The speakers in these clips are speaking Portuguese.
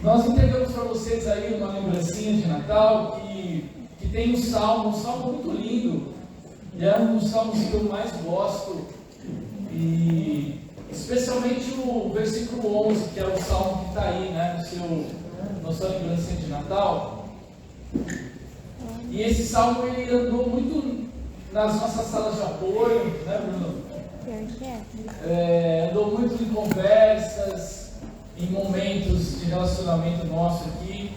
Nós entregamos para vocês aí uma lembrancinha de Natal que tem um salmo muito lindo, e é um dos salmos que eu mais gosto, e especialmente o versículo 11, que é o salmo que está aí, né, na sua lembrancinha de Natal. E esse salmo ele andou muito nas nossas salas de apoio, né, Bruno? Andou muito em conversas, em momentos de relacionamento nosso aqui.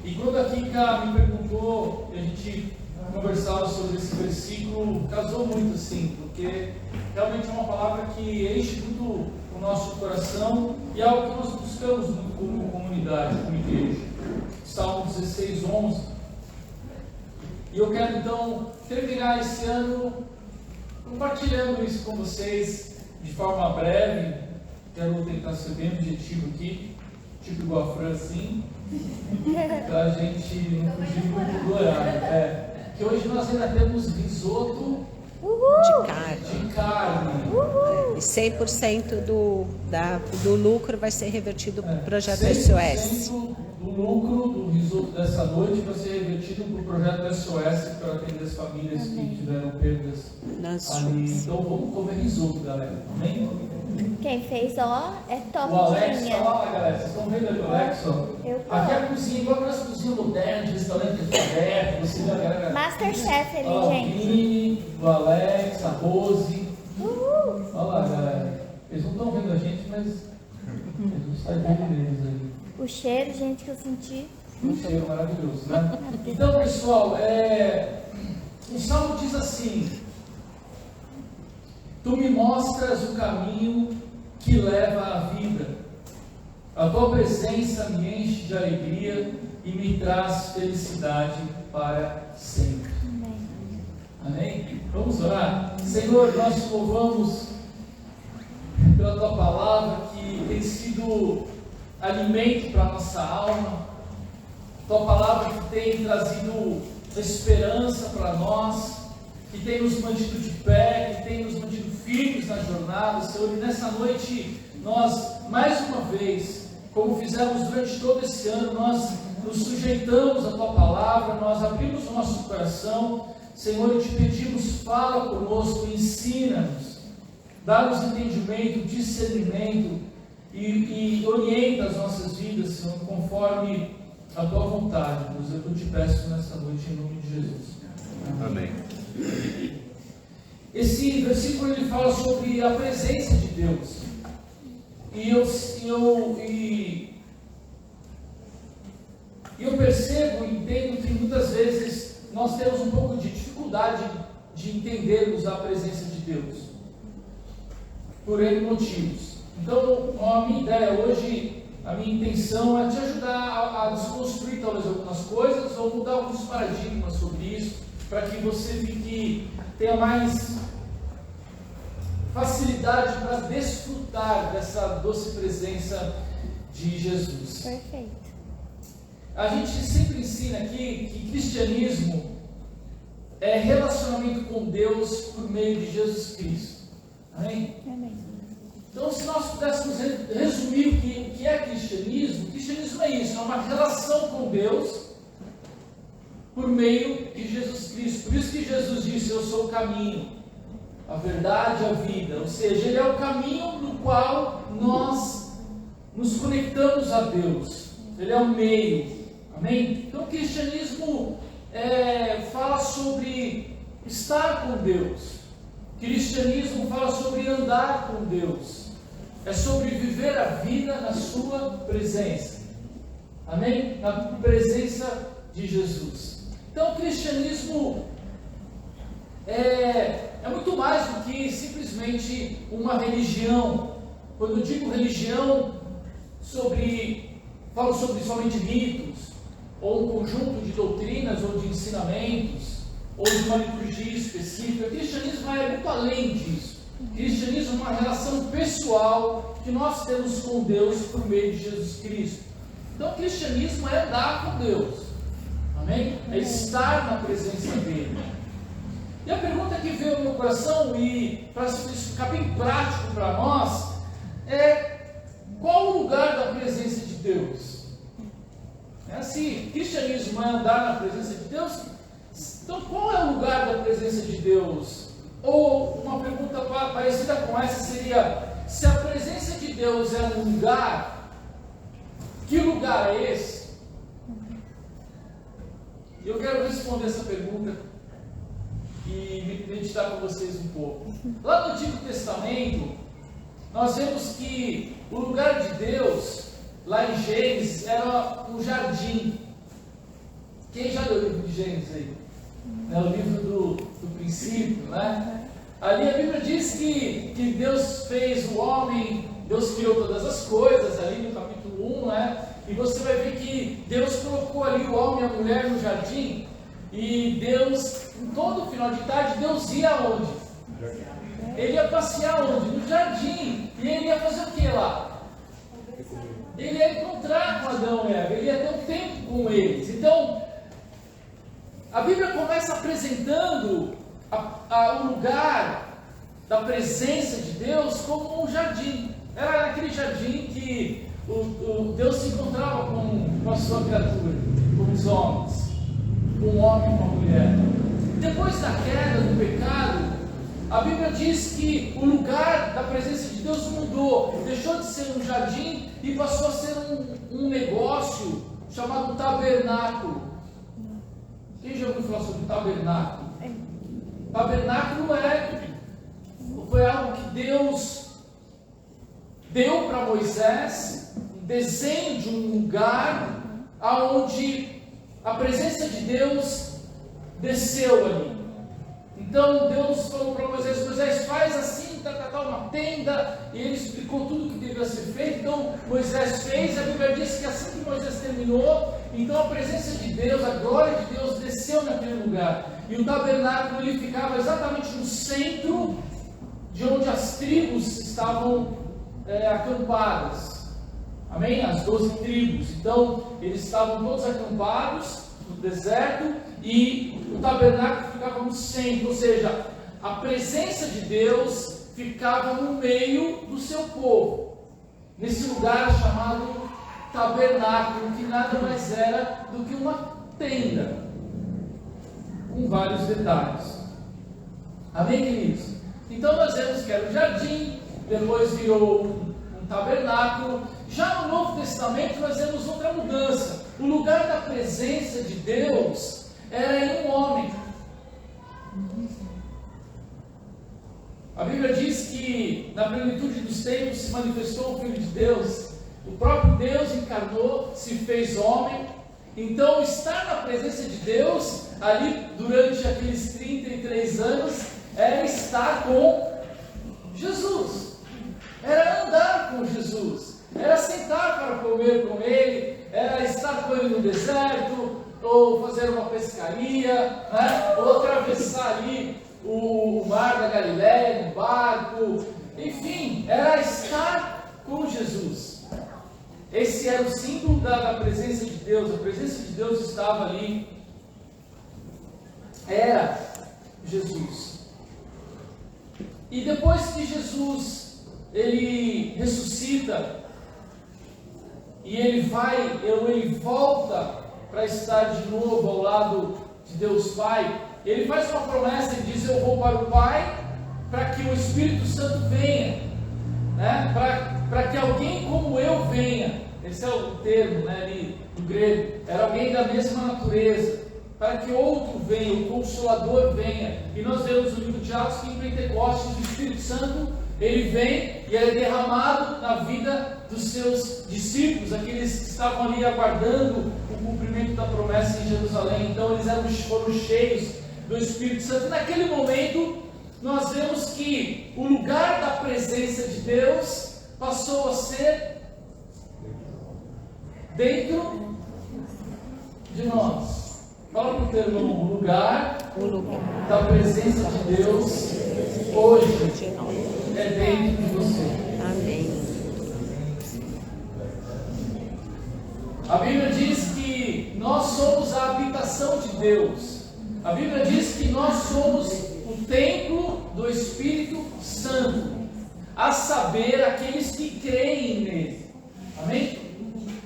E quando a Kika me perguntou, a gente conversava sobre esse versículo, casou muito assim, porque realmente é uma palavra que enche muito o nosso coração e é algo que nós buscamos muito como comunidade, como igreja. Salmo 16, 11. E eu quero então terminar esse ano compartilhando isso com vocês de forma breve. Quero tentar ser bem objetivo aqui, tipo igual a Fran, assim, para a gente não fugir muito do horário. Que hoje nós ainda temos risoto de carne. E 100% do lucro vai ser revertido para o projeto SOS. 100% do lucro do risoto dessa noite vai ser revertido para o projeto SOS para atender as famílias que tiveram perdas ali. Então vamos comer risoto, galera. Amém? Quem fez, ó, é top. O Alex está lá, galera. Vocês estão vendo ali o Alex? Ó? Aqui é a cozinha, igual aquelas cozinhas modernas, de restaurante aberto. Você vê a galera. Masterchef ali, ó, gente. O Vini, o Alex, a Rose. Olha lá, galera. Eles não estão vendo a gente, mas a gente está vendo eles aí. O cheiro, gente, que eu senti. Um cheiro maravilhoso, né? Então, pessoal, o Salmo diz assim: Tu me mostras o caminho que leva à vida. A tua presença me enche de alegria e me traz felicidade para sempre. Amém? Vamos orar? Senhor, nós te louvamos pela tua palavra que tem sido alimento para a nossa alma. Tua palavra que tem trazido esperança para nós, que tem nos mantido de pé, que tem nos mantido firmes na jornada, Senhor. E nessa noite, nós, mais uma vez, como fizemos durante todo esse ano, nós nos sujeitamos à Tua palavra, nós abrimos o nosso coração, Senhor, e te pedimos, fala conosco, ensina-nos, dá-nos entendimento, discernimento, e orienta as nossas vidas, Senhor, conforme a Tua vontade. Deus, eu te peço nessa noite, em nome de Jesus. Amém. Esse versículo ele fala sobre a presença de Deus. E eu percebo e entendo que muitas vezes nós temos um pouco de dificuldade de entendermos a presença de Deus, por N motivos. Então, a minha ideia hoje, a minha intenção é te ajudar a desconstruir talvez algumas coisas ou mudar alguns paradigmas sobre isso, para que você tenha mais facilidade para desfrutar dessa doce presença de Jesus. Perfeito. A gente sempre ensina aqui que cristianismo é relacionamento com Deus por meio de Jesus Cristo. Amém? Amém. Então, se nós pudéssemos resumir o que é cristianismo é isso, é uma relação com Deus por meio de Jesus Cristo. Por isso que Jesus disse: eu sou o caminho, a verdade e a vida. Ou seja, Ele é o caminho no qual nós nos conectamos a Deus. Ele é o meio. Amém? Então o cristianismo fala sobre estar com Deus. O cristianismo fala sobre andar com Deus. É sobre viver a vida na sua presença. Amém? Na presença de Jesus. Então o cristianismo é muito mais do que simplesmente uma religião. Quando eu digo religião, falo sobre somente ritos, ou um conjunto de doutrinas ou de ensinamentos, ou de uma liturgia específica. O cristianismo vai muito além disso. O cristianismo é uma relação pessoal que nós temos com Deus por meio de Jesus Cristo. Então o cristianismo é andar com Deus. Amém? É estar na presença dele. E a pergunta que veio no meu coração, e para ficar bem prático para nós, é: qual o lugar da presença de Deus? cristianismo é andar na presença de Deus, então qual é o lugar da presença de Deus? Ou uma pergunta parecida com essa seria: se a presença de Deus é um lugar, que lugar é esse? Eu quero responder essa pergunta e meditar com vocês um pouco. Lá no Antigo Testamento, nós vemos que o lugar de Deus, lá em Gênesis, era um jardim. Quem já leu o livro de Gênesis aí? É o livro do princípio, né? Ali a Bíblia diz que Deus fez o homem, Deus criou todas as coisas, ali no capítulo 1, né? E você vai ver que Deus colocou ali o homem e a mulher no jardim, e Deus, em todo final de tarde, Deus ia aonde? Ele ia passear onde? No jardim. E ele ia fazer o que lá? Ele ia encontrar com Adão e Eva, ele ia ter um tempo com eles. Então, a Bíblia começa apresentando o lugar da presença de Deus como um jardim. Era naquele jardim que Deus se encontrava com a sua criatura, com os homens, com um homem e com uma mulher. Depois da queda, do pecado, a Bíblia diz que o lugar da presença de Deus mudou, deixou de ser um jardim e passou a ser um negócio chamado tabernáculo. Quem já ouviu falar sobre tabernáculo? Tabernáculo foi algo que Deus deu para Moisés, um desenho de um lugar aonde a presença de Deus desceu ali. Então Deus falou para Moisés: Moisés, faz assim, uma tenda, e ele explicou tudo o que devia ser feito. Então Moisés fez, a Bíblia diz que assim que Moisés terminou, então a presença de Deus, a glória de Deus desceu naquele lugar, e o tabernáculo ele ficava exatamente no centro de onde as tribos estavam acampadas, amém? As 12 tribos, então eles estavam todos acampados no deserto, e o tabernáculo ficava no centro, ou seja, a presença de Deus ficava no meio do seu povo, nesse lugar chamado tabernáculo, que nada mais era do que uma tenda, com vários detalhes. Amém, queridos? Então nós vemos que era um jardim, depois virou um tabernáculo. Já no Novo Testamento nós vemos outra mudança. O lugar da presença de Deus era em um homem. A Bíblia diz que na plenitude dos tempos se manifestou o Filho de Deus. O próprio Deus encarnou, se fez homem. Então estar na presença de Deus ali durante aqueles 33 anos era estar com Jesus, era andar com Jesus, era sentar para comer com Ele, era estar com Ele no deserto, ou fazer uma pescaria, né? Ou atravessar ali o mar da Galileia no barco, enfim, era estar com Jesus. Esse era o símbolo da presença de Deus. A presença de Deus estava ali, era Jesus. E depois que Jesus ele ressuscita e ele volta para estar de novo ao lado de Deus Pai, ele faz uma promessa e diz: eu vou para o Pai para que o Espírito Santo venha, né? Para que alguém como eu venha. Esse é o termo, né, ali do grego. Era alguém da mesma natureza, para que outro venha, o Consolador venha. E nós vemos no livro de Atos que em Pentecostes o Espírito Santo ele vem e é derramado na vida dos seus discípulos, aqueles que estavam ali aguardando o cumprimento da promessa em Jerusalém. Então eles foram cheios do Espírito Santo. E naquele momento nós vemos que o lugar da presença de Deus passou a ser dentro de nós. Fala para o teu irmão: o lugar da presença de Deus hoje é dentro de você. Amém. A Bíblia diz que nós somos a habitação de Deus. A Bíblia diz que nós somos o templo do Espírito Santo, a saber, aqueles que creem nele. Amém?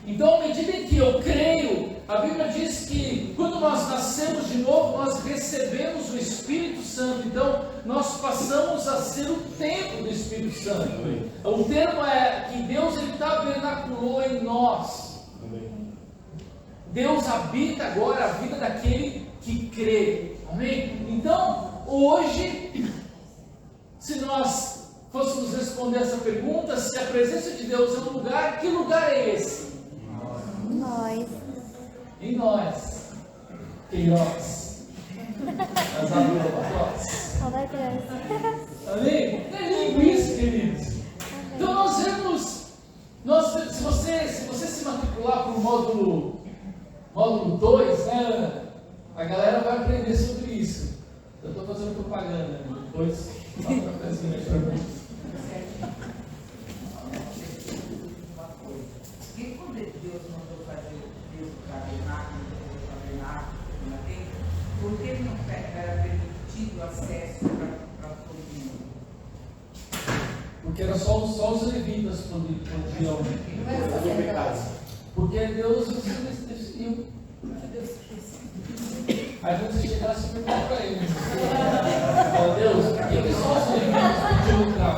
Então, à medida em que eu creio, A Bíblia diz que quando nós nascemos de novo, nós recebemos o Espírito Santo. Então, nós passamos a ser o templo do Espírito Santo. O termo é que Deus ele tabernaculou em nós. Deus habita agora a vida daquele que crê. Amém? Então, hoje, se nós fôssemos responder essa pergunta, se a presença de Deus é um lugar, que lugar é esse? Nós. Em nós. Queiroz. As almas. Amém? É lindo isso, queridos. Então nós vemos, se você se matricular para o módulo 2, né, Ana? A galera vai aprender sobre isso. Eu estou fazendo propaganda, né? Depois dá um cafezinho aí para mim. E quando Deus mandou fazer Deus o tabernáculo, por que ele não era permitido acesso para todo mundo? Porque era só os levitas podiam. Porque Deus decidiu. Aí quando você chegar, você pergunta para ele. Ó Deus, por que só os levitas podiam entrar?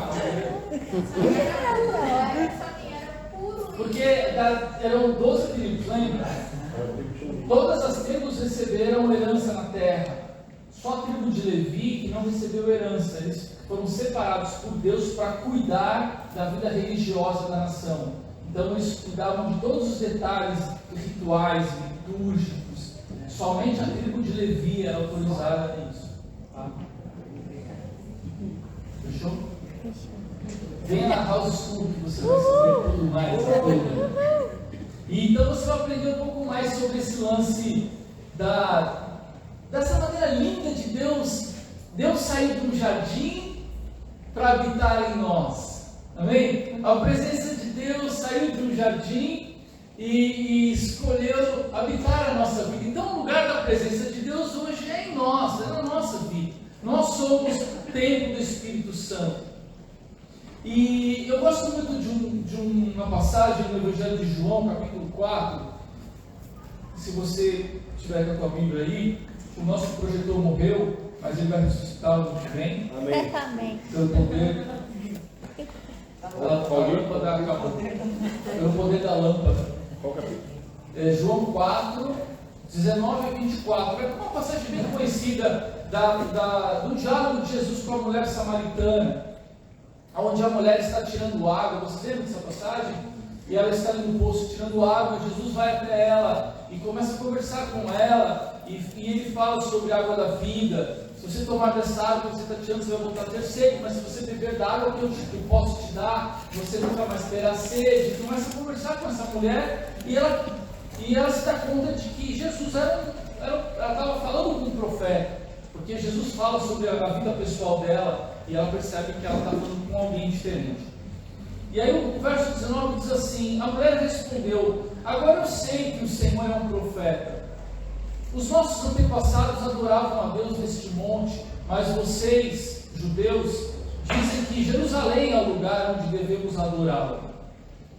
Porque eram 12 tribos, lembra? Todas as tribos receberam herança na terra. Só a tribo de Levi que não recebeu herança. Eles foram separados por Deus para cuidar da vida religiosa da nação. Então eles cuidavam de todos os detalhes rituais, litúrgicos. Somente a tribo de Levi era autorizada nisso. Tá? Fechou? Venha na House School que você vai saber tudo mais. E então você vai aprender um pouco mais sobre esse lance dessa maneira linda de Deus sair de um jardim para habitar em nós. Amém? A presença de Deus saiu de um jardim e escolheu habitar a nossa vida. Então o lugar da presença de Deus hoje é em nós, é na nossa vida. Nós somos o templo do Espírito Santo. E eu gosto muito de uma passagem no Evangelho de João, capítulo 4. Se você tiver com a tua Bíblia aí, o nosso projetor morreu, mas ele vai ressuscitar no ano que vem. Amém. Amém. Pelo poder da lâmpada acabou. Pelo poder da lâmpada. Qual capítulo? João 4, 19 a 24. É uma passagem bem conhecida do diálogo de Jesus com a mulher samaritana, onde a mulher está tirando água. Você lembra dessa passagem? E ela está ali no poço tirando água. Jesus vai até ela e começa a conversar com ela. E ele fala sobre a água da vida. Se você tomar dessa água que você está tirando, você vai voltar a ter sede. Mas se você beber da água que eu posso te dar, você nunca mais terá sede. E começa a conversar com essa mulher. E ela se dá conta de que Jesus ela estava falando com um profeta. Porque Jesus fala sobre a vida pessoal dela. E ela percebe que ela está falando com alguém diferente. E aí o verso 19 diz assim: a mulher respondeu: agora eu sei que o Senhor é um profeta. Os nossos antepassados adoravam a Deus neste monte, mas vocês, judeus, dizem que Jerusalém é o lugar onde devemos adorá-lo.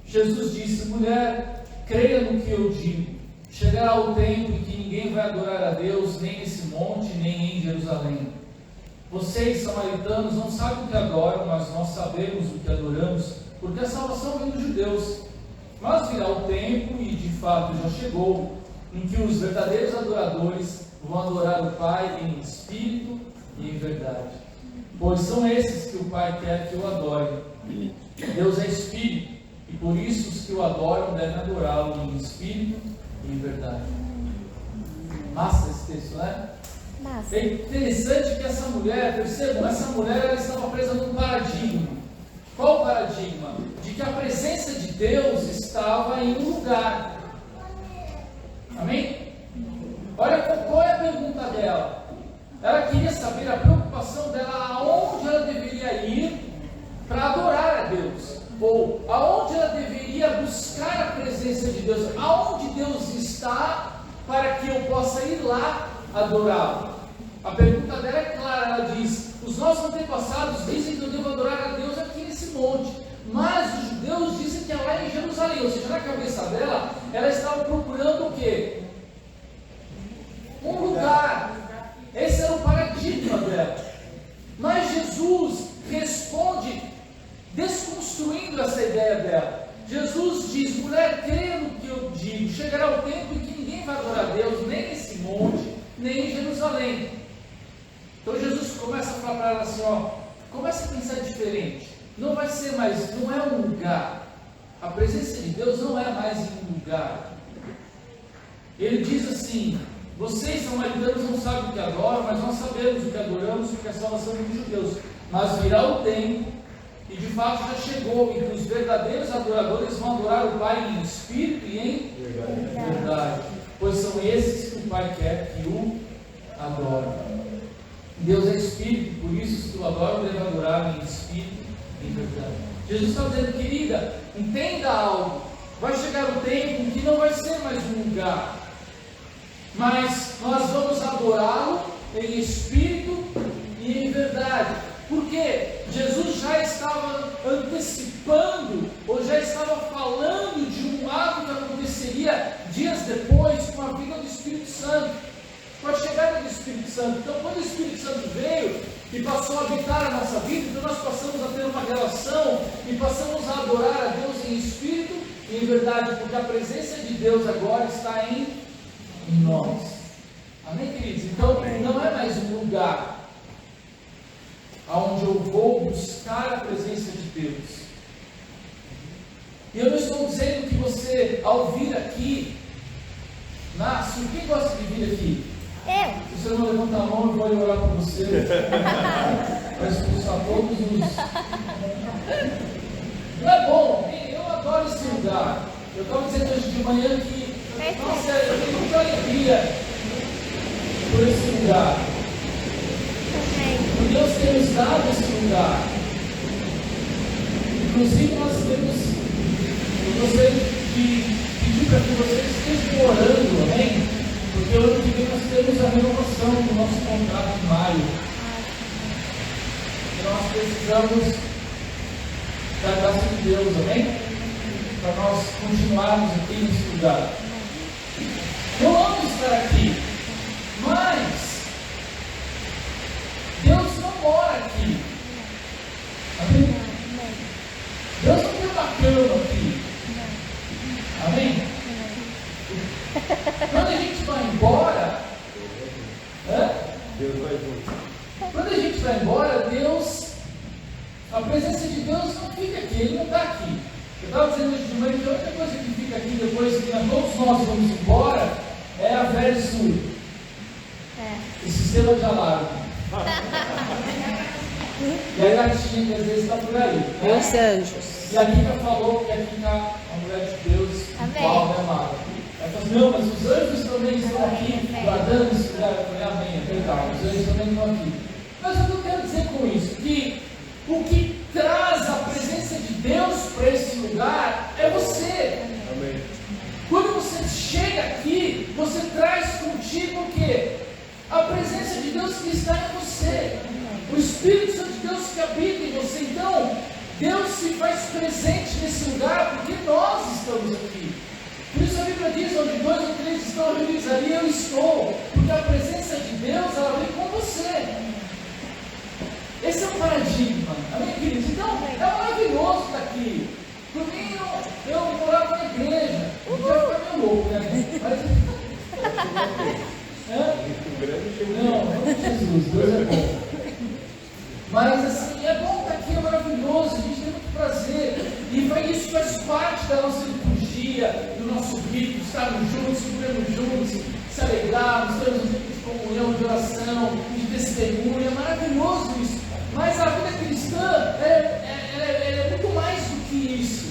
Jesus disse: mulher, creia no que eu digo. Chegará o tempo em que ninguém vai adorar a Deus, nem nesse monte, nem em Jerusalém. Vocês, samaritanos, não sabem o que adoram, mas nós sabemos o que adoramos, porque a salvação vem dos judeus. Mas virá o tempo, e de fato já chegou, em que os verdadeiros adoradores vão adorar o Pai em espírito e em verdade. Pois são esses que o Pai quer que o adore. Deus é espírito, e por isso os que o adoram devem adorá-lo em espírito e em verdade. Massa esse texto, né? Massa. É interessante que essa mulher, percebam, essa mulher ela estava presa num paradigma. Qual o paradigma? De que a presença de Deus estava em um lugar. Amém? Olha qual é a pergunta dela. Ela queria saber a preocupação dela, aonde ela deveria ir para adorar a Deus. Ou aonde ela deveria buscar a presença de Deus. Aonde Deus está para que eu possa ir lá adorá-lo. A pergunta dela é clara, ela diz: os nossos antepassados dizem que eu devo adorar a Deus aqui nesse monte, mas os judeus dizem que é lá em Jerusalém. Ou seja, na cabeça dela, ela estava procurando o quê? mulher, creia no que eu digo, chegará o tempo em que ninguém vai adorar a Deus, nem nesse monte, nem em Jerusalém. Então Jesus começa a falar para ela assim, ó, começa a pensar diferente. Não vai ser mais, não é um lugar. A presença de Deus não é mais em um lugar. Ele diz assim, vocês samaritanos não sabem o que adoram, mas nós sabemos o que adoramos, porque a salvação vem dos judeus. Mas virá o tempo, e de fato já chegou, em que os verdadeiros adoradores vão adorar o Pai em espírito e em verdade. Pois são esses que o Pai quer que o adorem. Deus é espírito, por isso se tu adoras, deve adorar em espírito e em verdade. Jesus está dizendo, querida, entenda algo. Vai chegar o tempo em que não vai ser mais um lugar, mas nós vamos adorá-lo em espírito e em verdade. Porque Jesus já estava antecipando, ou já estava falando de um ato que aconteceria dias depois com a vinda do Espírito Santo, com a chegada do Espírito Santo. Então, quando o Espírito Santo veio e passou a habitar a nossa vida, então nós passamos a ter uma relação e passamos a adorar a Deus em espírito e em verdade, porque a presença de Deus agora está em nós. Amém, queridos? Então, não é mais um lugar aonde eu vou buscar a presença de Deus. E eu não estou dizendo que você, ao vir aqui, nasce. Quem gosta de vir aqui? Eu. Se você não levantar a mão, eu vou orar por você. Vai expulsar todos os. Não é bom? Eu adoro esse lugar. Eu estava dizendo hoje de manhã que, nossa, eu tenho muita alegria por esse lugar. Por Deus ter nos dado esse lugar. Inclusive nós temos, eu gostaria de pedir para que vocês estejam orando, amém? Porque o ano que vem nós temos a renovação do nosso contrato em maio. E nós precisamos da graça de Deus, amém? Para nós continuarmos aqui nesse lugar. Eu amo estar aqui, mas Deus não mora aqui. Amém? Deus não tem uma cama aqui. Amém? Quando a gente vai embora, Deus vai junto. quando a gente vai embora, Deus, a presença de Deus não fica aqui, Ele não está aqui. Eu estava dizendo hoje de manhã que a única coisa que fica aqui depois que todos nós vamos embora é a verso, o sistema de alarme. E a gatinha que às vezes está por aí. E os anjos. E a Kika falou que aqui está a mulher de Deus, igual, né, amada? Ela falou assim, não, mas os anjos também estão aqui, guardando esse lugar. Eu falei, amém, é verdade, os anjos também estão aqui. Mas o que eu quero dizer com isso? Que o que traz a presença de Deus para esse lugar é você. Amém. Quando você chega aqui, você traz contigo o quê? A presença de Deus que está em você. O Espírito Santo de Deus que habita em você. Então, Deus se faz presente nesse lugar porque nós estamos aqui. Por isso a Bíblia diz, onde 2 ou 3 estão reunidos ali, eu estou. Porque a presença de Deus, ela vem com você. Esse é o paradigma. Amém, queridos? Então, é maravilhoso estar aqui. Por mim, eu morava na igreja. Eu já ficar meio louco, né? Não, Jesus, Deus é bom. Mas assim, é bom estar aqui, é maravilhoso, a gente tem muito prazer. E isso faz parte da nossa liturgia, do nosso rito, estarmos juntos, comemos juntos, se alegrarmos, termos um tempo de comunhão, de oração, de testemunho, é maravilhoso isso. Mas a vida cristã é muito mais do que isso.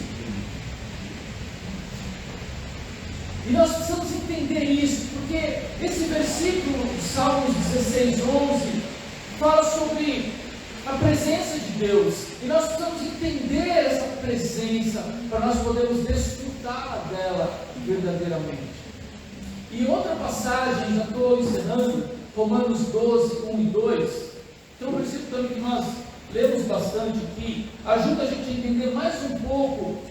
E nós precisamos entender isso, porque esse versículo de Salmos 16, 11, fala sobre a presença de Deus. E nós precisamos entender essa presença para nós podermos desfrutar dela verdadeiramente. E outra passagem, já estou encerrando, Romanos 12, 1 e 2, tem um versículo também que nós lemos bastante aqui, ajuda a gente a entender mais um pouco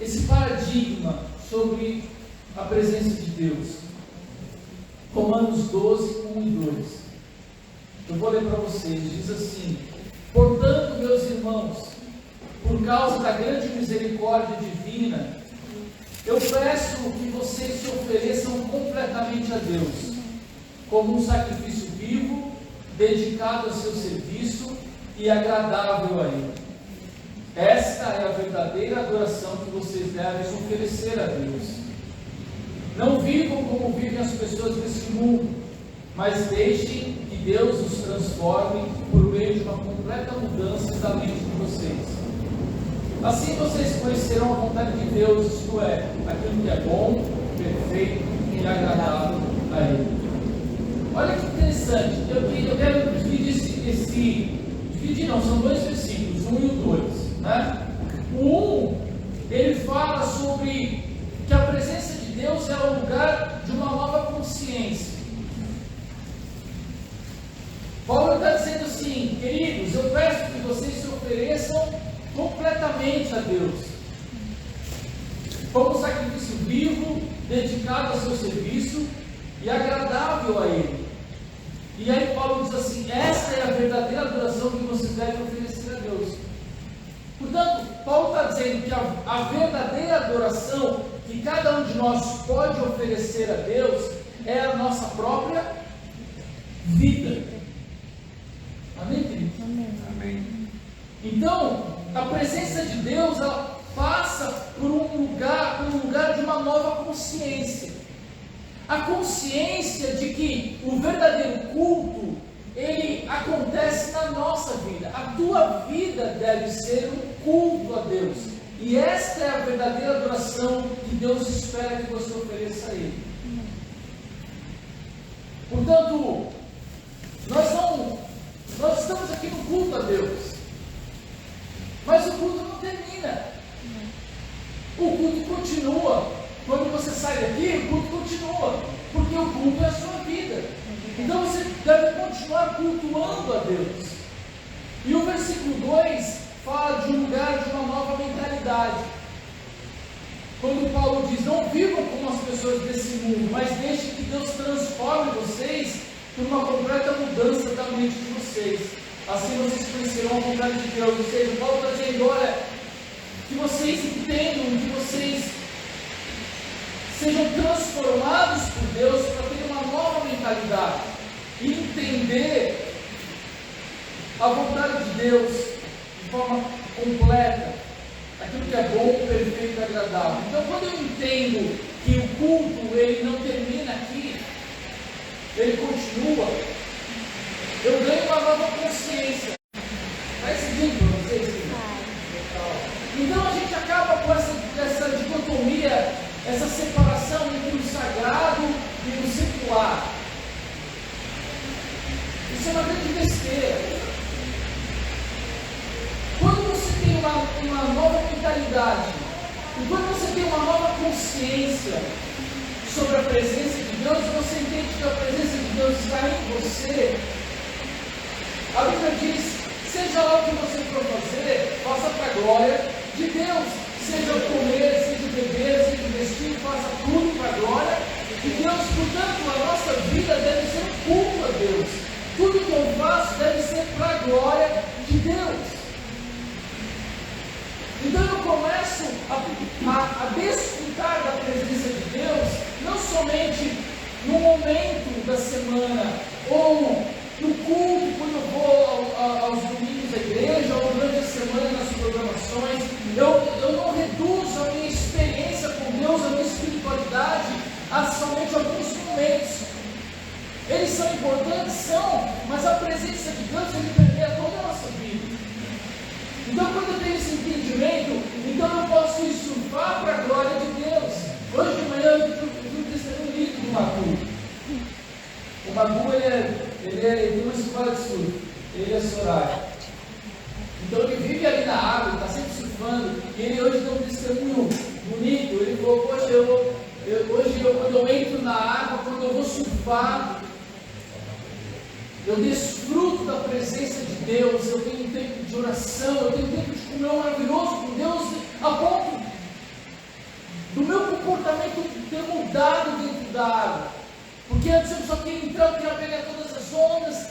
esse paradigma sobre a presença de Deus. Romanos 12, 1 e 2. Eu vou ler para vocês, diz assim: portanto, meus irmãos, por causa da grande misericórdia divina, eu peço que vocês se ofereçam completamente a Deus, como um sacrifício vivo, dedicado ao seu serviço e agradável a Ele. Esta é a verdadeira adoração que vocês devem oferecer a Deus. Não vivam como vivem as pessoas deste mundo, mas deixem que Deus os transforme por meio de uma completa mudança da mente de vocês. Assim vocês conhecerão a vontade de Deus, isto é, aquilo que é bom, perfeito e agradável a Ele. Olha que interessante, eu quero dividir não, são dois versículos, 1 e o 2. Né? O 1, ele fala sobre que a presença de Deus é o lugar de uma nova consciência. Paulo está dizendo assim: queridos, eu peço que vocês se ofereçam completamente a Deus, como um sacrifício vivo, dedicado ao seu serviço e agradável a Ele. E aí Paulo diz assim: esta é a verdadeira adoração que vocês devem oferecer a Deus. Portanto, Paulo está dizendo que a verdadeira adoração que cada um de nós pode oferecer a Deus é a nossa própria vida. Amém, queridos? Amém. Então, a presença de Deus, ela passa por um lugar de uma nova consciência. A consciência de que o verdadeiro culto, ele acontece na nossa vida. A tua vida deve ser um culto a Deus. E esta é a verdadeira adoração que Deus espera que você ofereça a Ele. Portanto, nós estamos aqui no culto a Deus. Mas o culto não termina. O culto continua. Quando você sai daqui, o culto continua. Porque o culto é a sua vida. Então você deve continuar cultuando a Deus. E o versículo 2 fala de um lugar de uma nova mentalidade. Quando Paulo diz: não vivam como as pessoas desse mundo, mas deixem que Deus transforme vocês por uma completa mudança da mente de vocês. Assim vocês conhecerão a vontade de Deus. Ou seja, Paulo está dizendo: olha, que vocês entendam, que vocês sejam transformados por Deus para ter uma nova mentalidade e entender a vontade de Deus de forma completa, aquilo que é bom, perfeito e agradável. Então, quando eu entendo que o culto ele não termina aqui, ele continua, eu ganho uma nova consciência. Faz sentido para vocês? Então a gente acaba com essa dicotomia, essa separação entre o sagrado e o secular. Isso é uma grande besteira. Quando você tem uma nova mentalidade, e quando você tem uma nova consciência sobre a presença de Deus, você entende que a presença de Deus está em você. A Bíblia diz: seja lá o que você for fazer, faça para a glória de Deus. Seja comer, seja beber, seja vestir, faça tudo para a glória de Deus. Portanto, a nossa vida deve ser um culto a Deus. Tudo que eu faço deve ser para a glória de Deus. Então eu começo a desfrutar da presença de Deus, não somente no momento da semana, ou no culto, quando eu vou aos domingos à igreja, ou durante a semana nas programações. Eu não reduzo a minha experiência com Deus, a minha espiritualidade, a somente alguns momentos. Eles são importantes? São, mas a presença de Deus, ele permeia toda a nossa vida. Então, quando eu tenho esse entendimento, então eu posso ir surfar para a glória de Deus. Hoje de manhã eu vi um testemunho lindo do Magu. O Magu, ele tem uma escola de surf. Ele é Soraya. Então ele vive ali na água, está sempre surfando. E ele hoje deu um testemunho bonito. Ele falou: poxa, hoje quando eu entro na água, quando eu vou surfar, eu desfruto da presença de Deus. Eu tenho um tempo de oração, eu tenho um tempo de comunhão maravilhoso com Deus, a ponto do meu comportamento ter mudado dentro da água. Porque antes eu só queria entrar, eu queria pegar todas as ondas,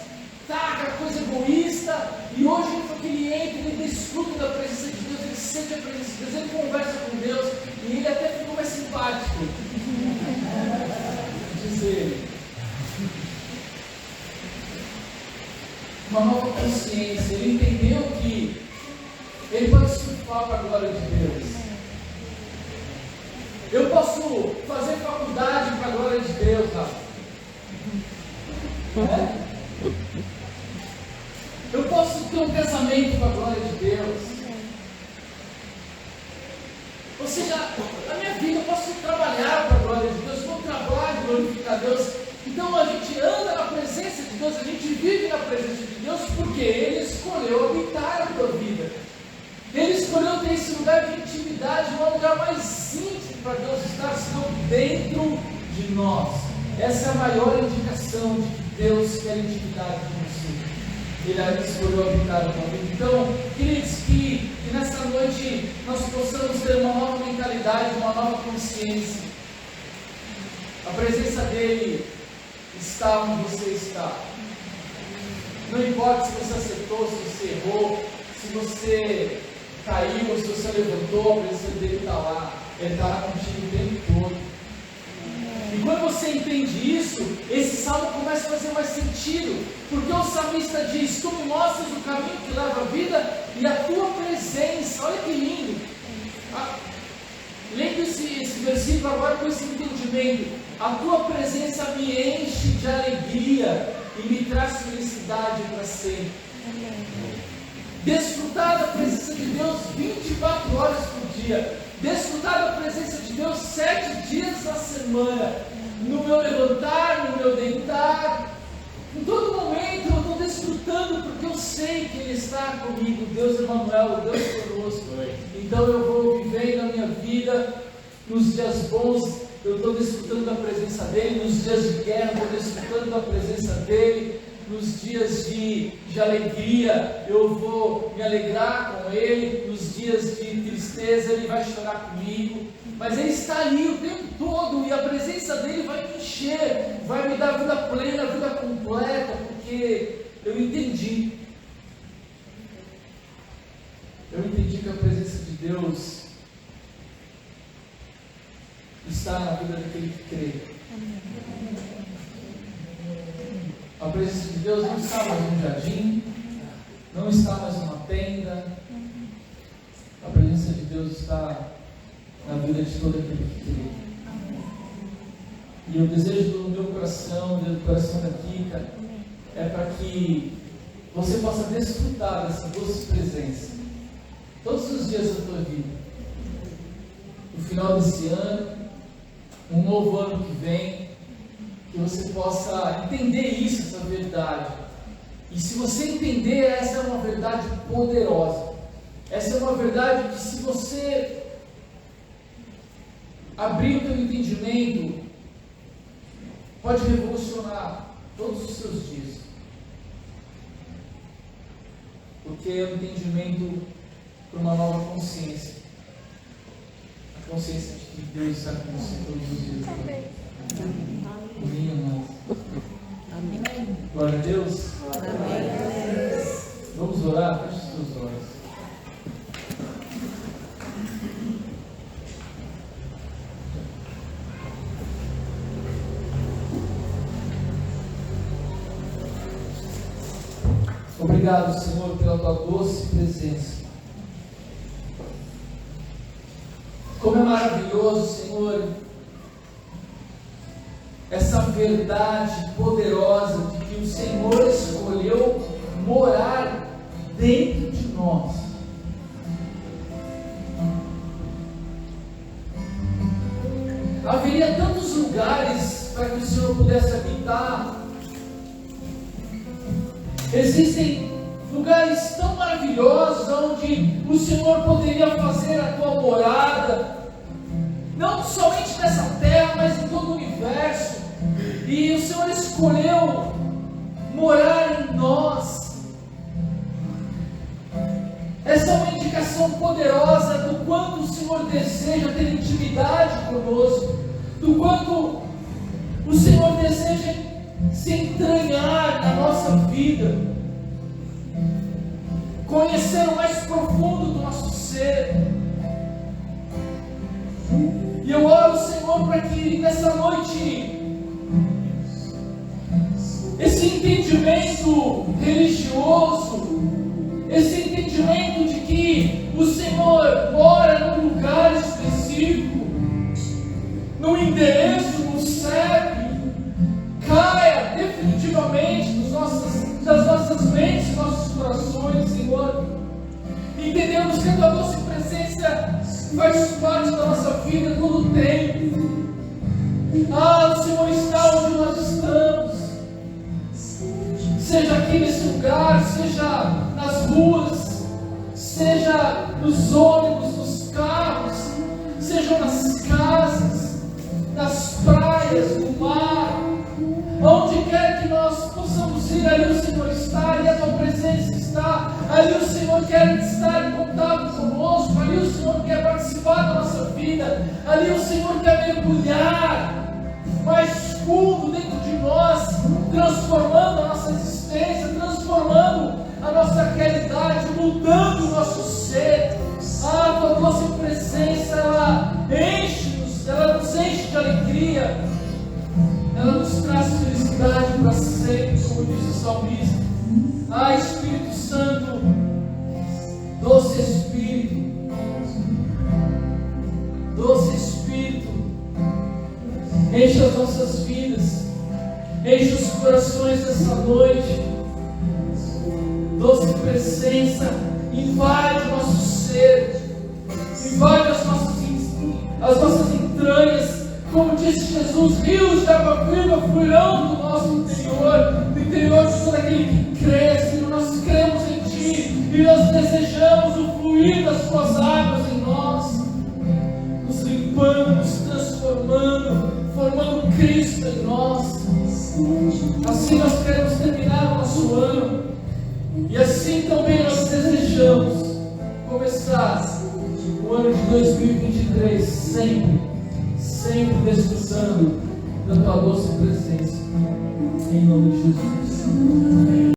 aquela coisa egoísta. E hoje ele entra, ele desfruta da presença de Deus, ele sente a presença de Deus, ele conversa com Deus e ele até ficou mais simpático. Diz ele. Uma nova consciência, ele entendeu que ele pode surfar para a glória de Deus. Eu posso fazer faculdade para a glória de Deus, Rafa. Eu posso ter um casamento para a glória de Deus. Ou seja, na minha vida eu posso trabalhar para a glória de Deus, meu trabalho glorificar a Deus. Então a gente anda na presença de Deus, a gente vive na presença de Deus porque Ele escolheu habitar a tua vida. Ele escolheu ter esse lugar de intimidade, um lugar mais íntimo para Deus estar dentro de nós. Essa é a maior indicação de que Deus quer intimidade com você. Ele escolheu habitar a tua vida. Então, queridos, que nessa noite nós possamos ter uma nova mentalidade, uma nova consciência. A presença dEle está onde você está. Não importa se você acertou, se você errou, se você caiu, se você levantou, a presença dele está lá. Ele está lá contigo o tempo todo. E quando você entende isso, esse salmo começa a fazer mais sentido, porque o salmista diz: tu me mostras o caminho que leva à vida e a tua presença. Olha que lindo. Lendo esse versículo agora com esse entendimento: a tua presença me enche de alegria e me traz felicidade para sempre. Desfrutar da presença de Deus 24 horas por dia, desfrutar da presença de Deus 7 dias na semana, no meu levantar, no meu deitar, em todo momento eu estou desfrutando, porque eu sei que Ele está comigo, Deus Emmanuel, Deus conosco. Então eu vou vivendo a minha vida, nos dias bons eu estou desfrutando da presença dEle, nos dias de guerra eu estou desfrutando da presença dEle, nos dias de alegria eu vou me alegrar com Ele, nos dias de tristeza Ele vai chorar comigo, mas Ele está ali o tempo todo e a presença dEle vai me encher, vai me dar vida plena, vida completa, porque eu entendi que a presença de Deus está na vida daquele que crê. A presença de Deus não está mais num jardim, não está mais numa tenda. A presença de Deus está na vida de todo aquele que crê. E o desejo do meu coração, do coração da Kika, é para que você possa desfrutar dessa doce presença todos os dias da tua vida. No final desse ano, um novo ano que vem, que você possa entender isso, essa verdade. E se você entender, essa é uma verdade poderosa. Essa é uma verdade que, se você abrir o teu entendimento, pode revolucionar todos os seus dias. Porque é um entendimento para uma nova consciência. A consciência de que Deus está com você todos os dias. Amém. Glória a Deus. Amém. Vamos orar? Feche os teus olhos. Obrigado, Senhor, pela tua doce presença. Como é maravilhoso, Senhor, essa verdade poderosa de que o Senhor escolheu morar dentro de nós. Haveria tantos lugares para que o Senhor pudesse habitar. Existem lugares tão maravilhosos onde o Senhor poderia fazer a tua morada, não somente nessa terra, mas em todo o universo. E o Senhor escolheu morar em nós. Essa é uma indicação poderosa do quanto o Senhor deseja ter intimidade conosco, do quanto o Senhor deseja se entranhar na nossa vida, conhecer o mais profundo do nosso ser. ser. E eu oro, Senhor, para que nessa noite esse entendimento religioso, esse entendimento de que o Senhor mora num lugar específico, num endereço, num CEP, caia definitivamente das nossas mentes, dos nossos corações, Senhor. Entendemos que a Tua doce presença faz parte da nossa vida todo o tempo. O Senhor está onde nós estamos. Seja aqui nesse lugar, seja nas ruas, seja nos ônibus, nos carros, seja nas casas, nas praias, no mar, onde quer que nós possamos ir, ali o Senhor está, ali a Tua presença está, ali o Senhor quer estar em contato conosco, ali o Senhor quer participar da nossa vida, ali o Senhor quer mergulhar mais fundo dentro de nós, transformando a nossa existência, transformando a nossa realidade, mudando o nosso ser. A Tua doce presença, ela enche-nos, ela nos enche de alegria, ela nos traz felicidade para sempre, como diz o salmista. Espírito Santo, doce Espírito, enche as nossas vidas, enche os corações dessa noite. Doce presença, invade o nosso ser, invade as nossas entranhas. Como disse Jesus, rios de água viva fluirão do nosso interior, do interior de todo aquele que crê. Senhor, nós cremos em Ti e nós desejamos o fluir das Tuas águas em nós, nos limpando, nos transformando, formando Cristo em nós. Assim nós queremos terminar o nosso ano, e assim também nós desejamos começar o ano de 2023 sempre desfrutando da Tua doce presença, em nome de Jesus.